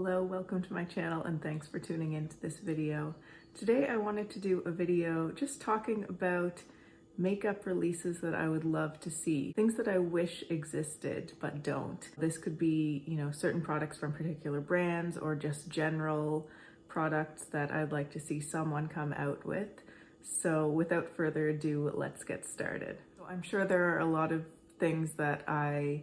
Hello, welcome to my channel and thanks for tuning into this video. Today I wanted to do a video just talking about makeup releases that I would love to see. Things that I wish existed but don't. This could be, certain products from particular brands or just general products that I'd like to see someone come out with. So without further ado, let's get started. So I'm sure there are a lot of things that I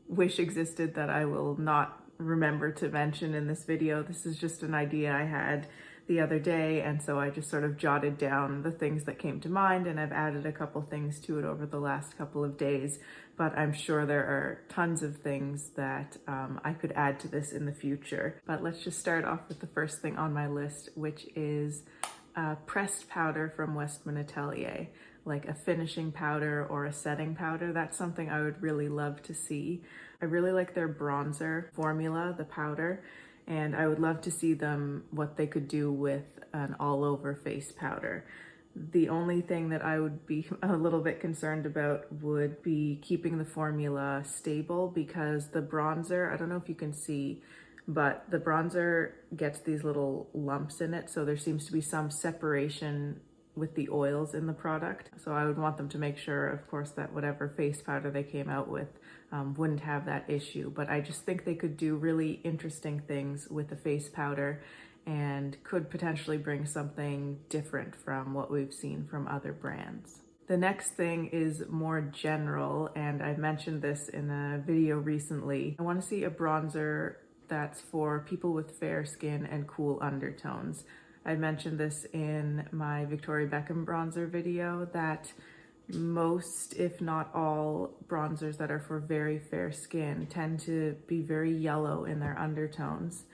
wish existed that I will not remember to mention in this video. This is just an idea I had the other day, and so I just sort of jotted down the things that came to mind, and I've added a couple things to it over the last couple of days, but I'm sure there are tons of things that I could add to this in the future. But let's just start off with the first thing on my list, which is pressed powder from Westminitelier, like a finishing powder or a setting powder. That's something I would really love to see. I really like their bronzer formula, the powder, and I would love to see them, what they could do with an all-over face powder. The only thing that I would be a little bit concerned about would be keeping the formula stable, because the bronzer, I don't know if you can see, but the bronzer gets these little lumps in it, so there seems to be some separation with the oils in the product. So I would want them to make sure, of course, that whatever face powder they came out with wouldn't have that issue. But I just think they could do really interesting things with the face powder and could potentially bring something different from what we've seen from other brands. The next thing is more general, and I mentioned this in a video recently. I want to see a bronzer that's for people with fair skin and cool undertones. I mentioned this in my Victoria Beckham bronzer video, that most, if not all, bronzers that are for very fair skin tend to be very yellow in their undertones.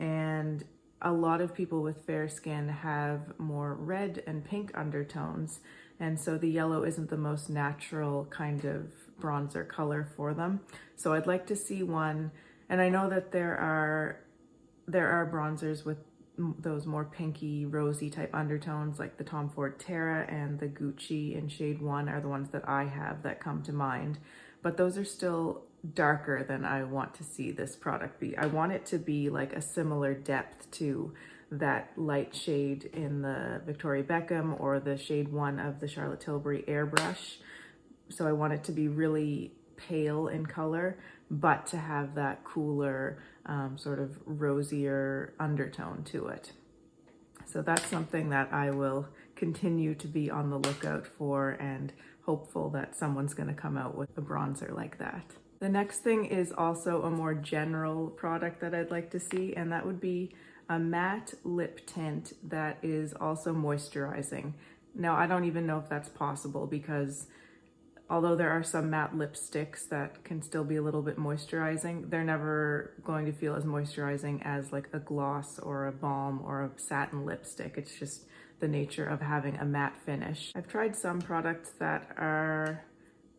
And a lot of people with fair skin have more red and pink undertones. And so the yellow isn't the most natural kind of bronzer color for them. So I'd like to see one, and I know that there are bronzers with those more pinky, rosy type undertones, like the Tom Ford Terra and the Gucci in shade 1 are the ones that I have that come to mind. But those are still darker than I want to see this product be. I want it to be like a similar depth to that light shade in the Victoria Beckham or the shade 1 of the Charlotte Tilbury Airbrush. So I want it to be really pale in color, but to have that cooler, sort of rosier undertone to it. So that's something that I will continue to be on the lookout for, and hopeful that someone's going to come out with a bronzer like that. The next thing is also a more general product that I'd like to see, and that would be a matte lip tint that is also moisturizing. Now, I don't even know if that's possible, because although there are some matte lipsticks that can still be a little bit moisturizing, they're never going to feel as moisturizing as like a gloss or a balm or a satin lipstick. It's just the nature of having a matte finish. I've tried some products that are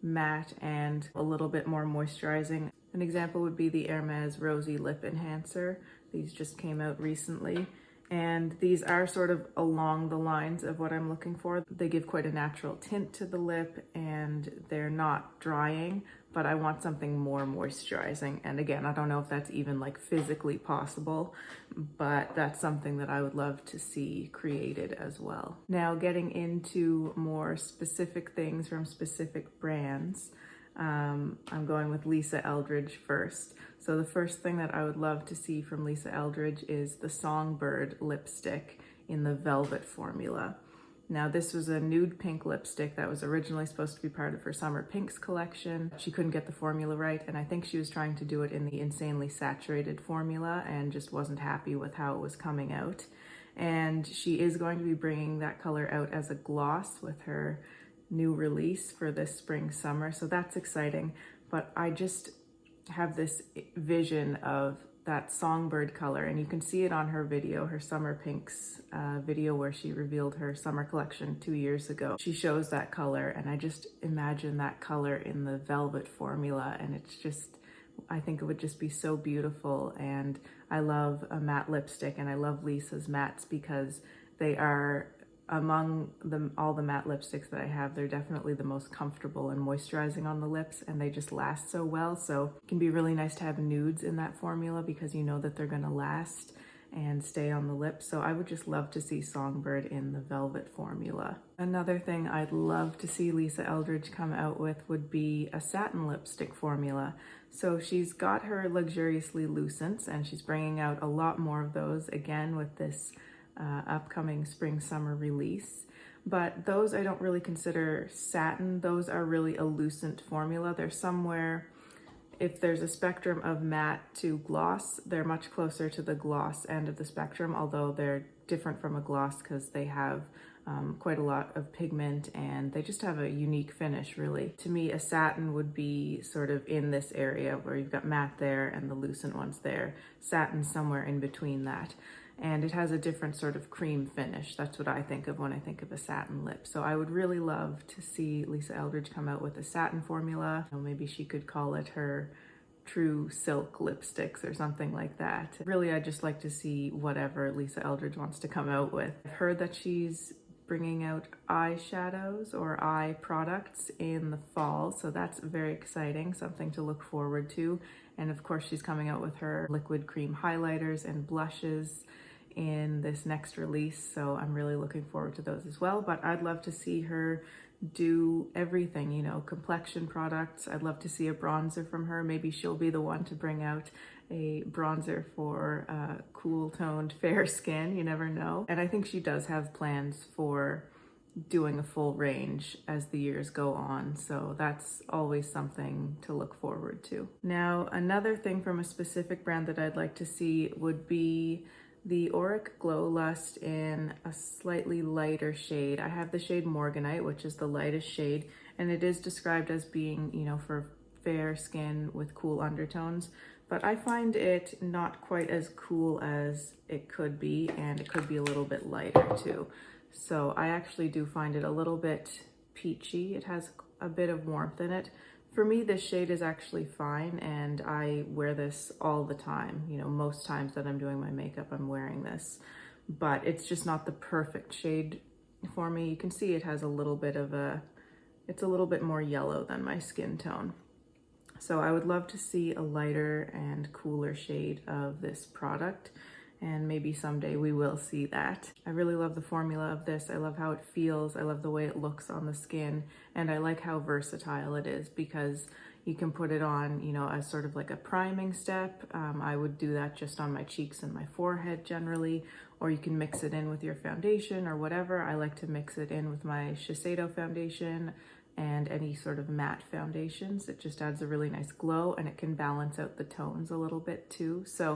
matte and a little bit more moisturizing. An example would be the Hermes Rosy Lip Enhancer. These just came out recently, and these are sort of along the lines of what I'm looking for. They give quite a natural tint to the lip, and they're not drying, but I want something more moisturizing. And again, I don't know if that's even like physically possible, but that's something that I would love to see created as well. Now, getting into more specific things from specific brands, I'm going with Lisa Eldridge first. So the first thing that I would love to see from Lisa Eldridge is the Songbird lipstick in the Velvet formula. Now, this was a nude pink lipstick that was originally supposed to be part of her Summer Pinks collection. She couldn't get the formula right, and I think she was trying to do it in the Insanely Saturated formula and just wasn't happy with how it was coming out. And she is going to be bringing that color out as a gloss with her new release for this spring summer, so that's exciting. But I just have this vision of that songbird color, and you can see it on her video, her Summer Pinks video, where she revealed her summer collection 2 years ago. She shows that color, and I just imagine that color in the Velvet formula, and it's just, I think it would just be so beautiful. And I love a matte lipstick, and I love Lisa's mattes because they are among all the matte lipsticks that I have, they're definitely the most comfortable and moisturizing on the lips, and they just last so well. So it can be really nice to have nudes in that formula because you know that they're gonna last and stay on the lips. So I would just love to see Songbird in the Velvet formula. Another thing I'd love to see Lisa Eldridge come out with would be a satin lipstick formula. So she's got her Luxuriously Lucents, and she's bringing out a lot more of those again with this upcoming spring summer release. But those I don't really consider satin. Those are really a lucent formula. They're somewhere, if there's a spectrum of matte to gloss, they're much closer to the gloss end of the spectrum, although they're different from a gloss because they have quite a lot of pigment and they just have a unique finish, really. To me, a satin would be sort of in this area where you've got matte there and the lucent ones there. Satin somewhere in between that. And it has a different sort of cream finish. That's what I think of when I think of a satin lip. So I would really love to see Lisa Eldridge come out with a satin formula. Maybe she could call it her True Silk lipsticks or something like that. Really, I'd just like to see whatever Lisa Eldridge wants to come out with. I've heard that she's bringing out eyeshadows or eye products in the fall, so that's very exciting, something to look forward to. And of course, she's coming out with her liquid cream highlighters and blushes in this next release, so I'm really looking forward to those as well. But I'd love to see her do everything, you know, complexion products. I'd love to see a bronzer from her. Maybe she'll be the one to bring out a bronzer for cool toned fair skin, you never know. And I think she does have plans for doing a full range as the years go on, so that's always something to look forward to. Now, another thing from a specific brand that I'd like to see would be the Auric Glow Lust in a slightly lighter shade. I have the shade Morganite, which is the lightest shade, and it is described as being, you know, for fair skin with cool undertones, but I find it not quite as cool as it could be, and it could be a little bit lighter too. So I actually do find it a little bit peachy. It has a bit of warmth in it. For me, this shade is actually fine, and I wear this all the time. You know, most times that I'm doing my makeup, I'm wearing this, but it's just not the perfect shade for me. You can see it has a little bit of it's a little bit more yellow than my skin tone. So I would love to see a lighter and cooler shade of this product, and maybe someday we will see that. I really love the formula of this. I love how it feels. I love the way it looks on the skin, and I like how versatile it is because you can put it on, you know, as sort of like a priming step. I would do that just on my cheeks and my forehead generally, or you can mix it in with your foundation or whatever. I like to mix it in with my Shiseido foundation and any sort of matte foundations. It just adds a really nice glow, and it can balance out the tones a little bit too. So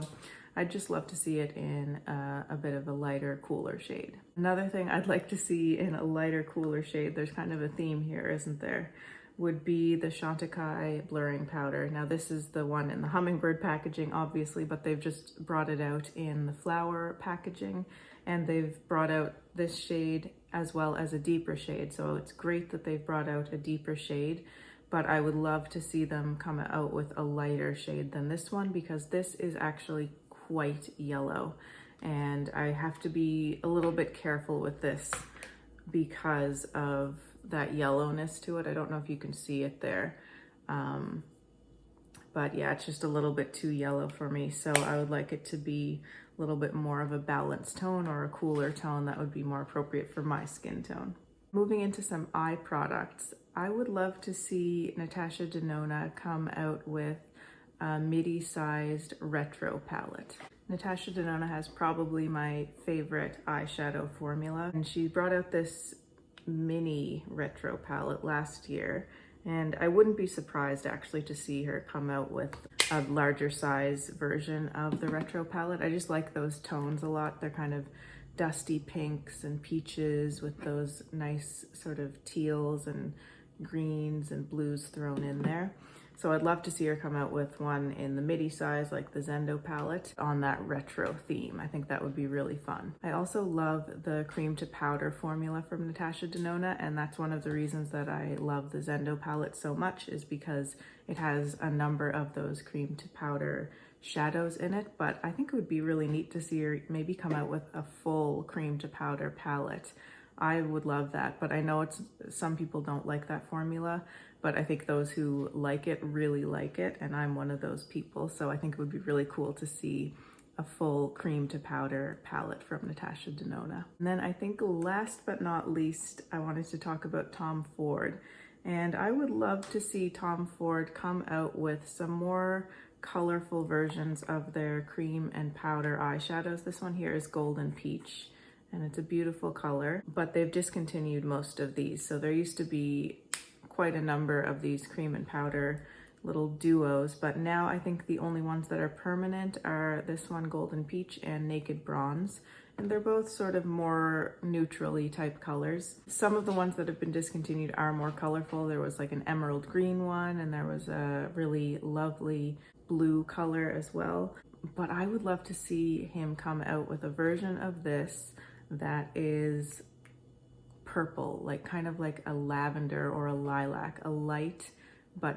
I'd just love to see it in a bit of a lighter, cooler shade. Another thing I'd like to see in a lighter, cooler shade, there's kind of a theme here, isn't there, would be the Chantikai blurring powder. Now this is the one in the hummingbird packaging, obviously, but they've just brought it out in the flower packaging, and they've brought out this shade as well as a deeper shade. So it's great that they've brought out a deeper shade, but I would love to see them come out with a lighter shade than this one, because this is actually quite yellow, and I have to be a little bit careful with this because of that yellowness to it. I don't know if you can see it there, but yeah, it's just a little bit too yellow for me. So I would like it to be a little bit more of a balanced tone or a cooler tone that would be more appropriate for my skin tone. Moving into some eye products, I would love to see Natasha Denona come out with a midi-sized retro palette. Natasha Denona has probably my favorite eyeshadow formula, and she brought out this mini retro palette last year, and I wouldn't be surprised actually to see her come out with a larger size version of the retro palette. I just like those tones a lot. They're kind of dusty pinks and peaches with those nice sort of teals and greens and blues thrown in there. So I'd love to see her come out with one in the midi size, like the Zendo palette, on that retro theme. I think that would be really fun. I also love the cream to powder formula from Natasha Denona, and that's one of the reasons that I love the Zendo palette so much, is because it has a number of those cream to powder shadows in it. But I think it would be really neat to see her maybe come out with a full cream to powder palette. I would love that, but I know some people don't like that formula, but I think those who like it really like it, and I'm one of those people. So I think it would be really cool to see a full cream to powder palette from Natasha Denona. And then I think last but not least, I wanted to talk about Tom Ford. And I would love to see Tom Ford come out with some more colorful versions of their cream and powder eyeshadows. This one here is Golden Peach, and it's a beautiful color, but they've discontinued most of these. So there used to be quite a number of these cream and powder little duos, but now I think the only ones that are permanent are this one, Golden Peach, and Naked Bronze. And they're both sort of more neutrally type colors. Some of the ones that have been discontinued are more colorful. There was like an emerald green one, and there was a really lovely blue color as well. But I would love to see him come out with a version of this that is purple, like kind of like a lavender or a lilac, a light but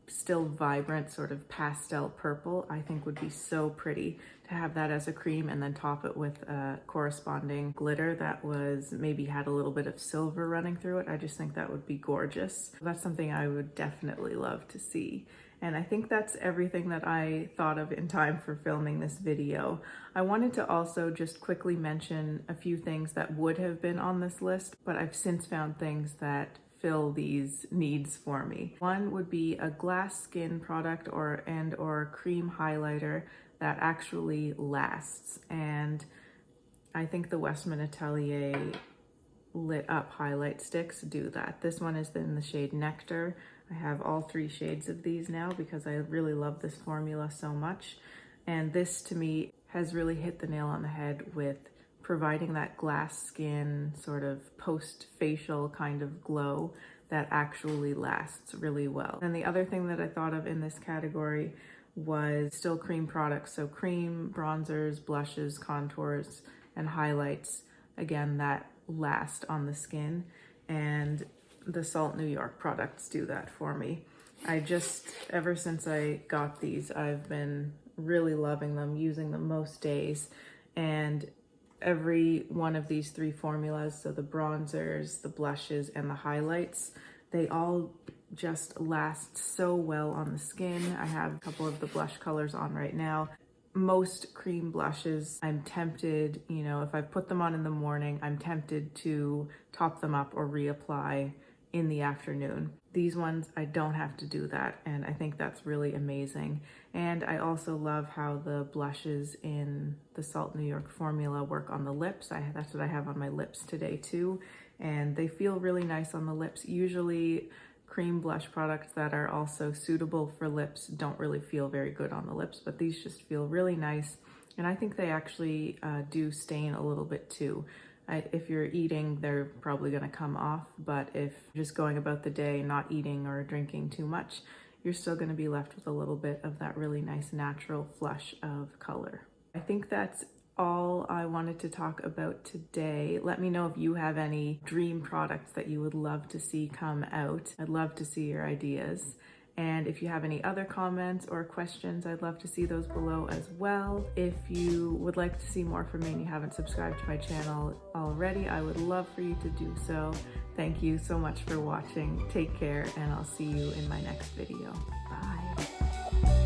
still vibrant sort of pastel purple. I think would be so pretty to have that as a cream and then top it with a corresponding glitter that was maybe had a little bit of silver running through it. I just think that would be gorgeous. That's something I would definitely love to see. And I think that's everything that I thought of in time for filming this video. I wanted to also just quickly mention a few things that would have been on this list, but I've since found things that fill these needs for me. One would be a glass skin product or cream highlighter that actually lasts. And I think the Westminitelier lit up highlight sticks do that. This one is in the shade Nectar. I have all 3 shades of these now because I really love this formula so much. And this to me has really hit the nail on the head with providing that glass skin sort of post-facial kind of glow that actually lasts really well. And the other thing that I thought of in this category was still cream products. So cream, bronzers, blushes, contours, and highlights, again, that last on the skin. And the Salt New York products do that for me. Ever since I got these, I've been really loving them, using them most days. And every one of these 3 formulas, so the bronzers, the blushes, and the highlights, they all just last so well on the skin. I have a couple of the blush colors on right now. Most cream blushes, I'm tempted, if I put them on in the morning, I'm tempted to top them up or reapply in the afternoon. These ones, I don't have to do that, and I think that's really amazing. And I also love how the blushes in the Salt New York formula work on the lips. That's what I have on my lips today too, and they feel really nice on the lips. Usually cream blush products that are also suitable for lips don't really feel very good on the lips, but these just feel really nice. And I think they actually do stain a little bit too. If you're eating, they're probably gonna come off, but if you're just going about the day not eating or drinking too much, you're still gonna be left with a little bit of that really nice natural flush of color. I think that's all I wanted to talk about today. Let me know if you have any dream products that you would love to see come out. I'd love to see your ideas. And if you have any other comments or questions, I'd love to see those below as well. If you would like to see more from me and you haven't subscribed to my channel already, I would love for you to do so. Thank you so much for watching. Take care, and I'll see you in my next video. Bye.